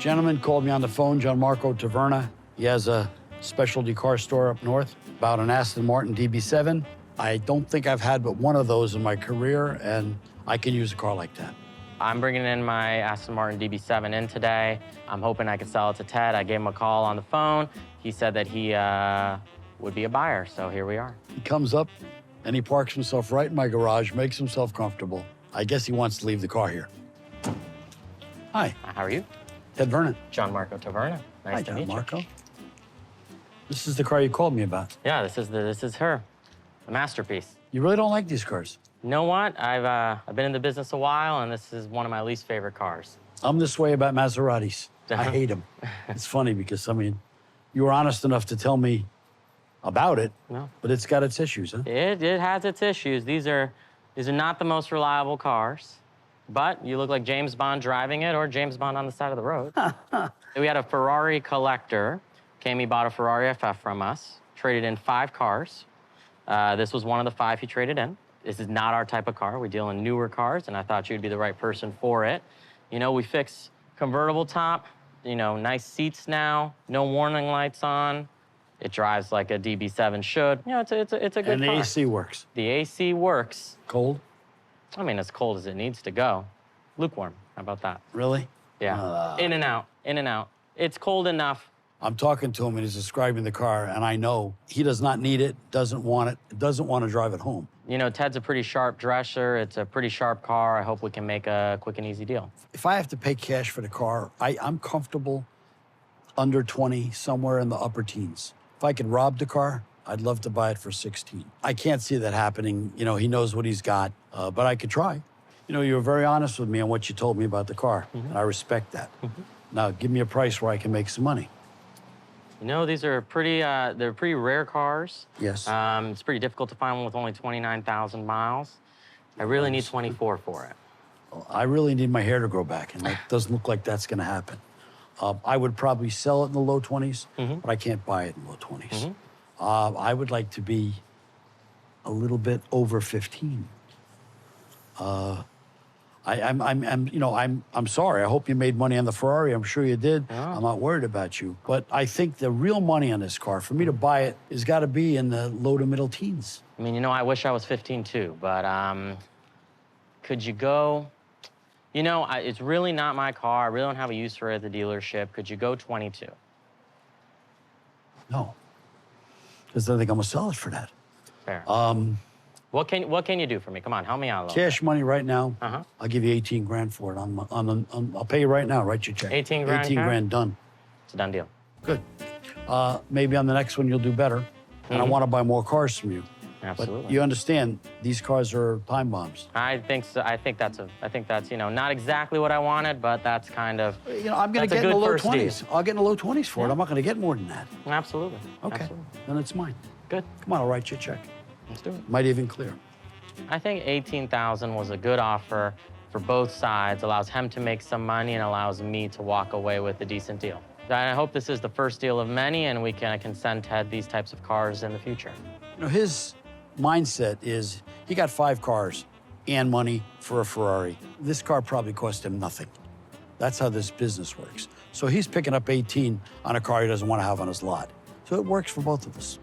Gentleman called me on the phone, Gianmarco Taverna. He has a specialty car store up north about an Aston Martin DB7. I don't think I've had but one of those in my career, and I can use a car like that. I'm bringing in my Aston Martin DB7 in today. I'm hoping I could sell it to Ted. I gave him a call on the phone. He said that he would be a buyer, so here we are. He comes up and he parks himself right in my garage, makes himself comfortable. I guess he wants to leave the car here. Hi. How are you? Ted Vernon. Gianmarco Taverna. Nice to meet you. Gianmarco. This is the car you called me about. Yeah, this is her, a masterpiece. You really don't like these cars? You know what? I've been in the business a while, and this is one of my least favorite cars. I'm this way about Maseratis. I hate them. It's funny because, I mean, you were honest enough to tell me about it, No. but it's got its issues, huh? It has its issues. These are not the most reliable cars, but you look like James Bond driving it or James Bond on the side of the road. We had a Ferrari collector. He bought a Ferrari FF from us, traded in 5 cars. This was one of the 5 he traded in. This is not our type of car. We deal in newer cars, and I thought you'd be the right person for it. You know, we fix convertible top, you know, nice seats now, no warning lights on. It drives like a DB7 should. You know, it's a good car. And the AC works. The AC works. Cold? I mean, as cold as it needs to go. Lukewarm, how about that? Really? Yeah, in and out, in and out. It's cold enough. I'm talking to him and he's describing the car, and I know he does not need it, doesn't want it, doesn't want to drive it home. You know, Ted's a pretty sharp dresser. It's a pretty sharp car. I hope we can make a quick and easy deal. If I have to pay cash for the car, I'm comfortable under 20, somewhere in the upper teens. If I could rob the car, I'd love to buy it for 16. I can't see that happening. You know, he knows what he's got, but I could try. You know, you were very honest with me on what you told me about the car, and I respect that. Now, give me a price where I can make some money. You know, these are they're pretty rare cars. Yes. It's pretty difficult to find one with only 29,000 miles. I really need 24 for it. I really need my hair to grow back, and it doesn't look like that's going to happen. I would probably sell it in the low 20s, but I can't buy it in the low 20s. I would like to be a little bit over 15. I'm sorry. I hope you made money on the Ferrari. I'm sure you did. Yeah. I'm not worried about you. But I think the real money on this car, for me to buy it, has got to be in the low to middle teens. I mean, you know, I wish I was 15 too, but could you go, you know, it's really not my car. I really don't have a use for it at the dealership. Could you go 22? No, because I think I'm gonna sell it for that. Fair. What can you do for me? Come on, help me out a little Cash money right now. Uh-huh. I'll give you 18 grand for it. I'll pay you right now. Write your check. 18 grand 18 cash? grand done. It's a done deal. Good. Maybe on the next one you'll do better. And I want to buy more cars from you. Absolutely. But you understand, these cars are time bombs. I think so. I think that's you know, not exactly what I wanted, but that's kind of. You know, I'm going to that's get a in the good low first 20s. deal. I'll get in the low 20s for it. Yeah. I'm not going to get more than that. Absolutely. Okay. Absolutely. Then it's mine. Good. Come on, I'll write you a check. Let's do it. Might even clear. I think 18,000 was a good offer for both sides. Allows him to make some money and allows me to walk away with a decent deal. I hope this is the first deal of many, and I can send Ted these types of cars in the future. You know, his mindset is he got 5 cars and money for a Ferrari. This car probably cost him nothing. That's how this business works. So he's picking up 18 on a car he doesn't want to have on his lot. So it works for both of us.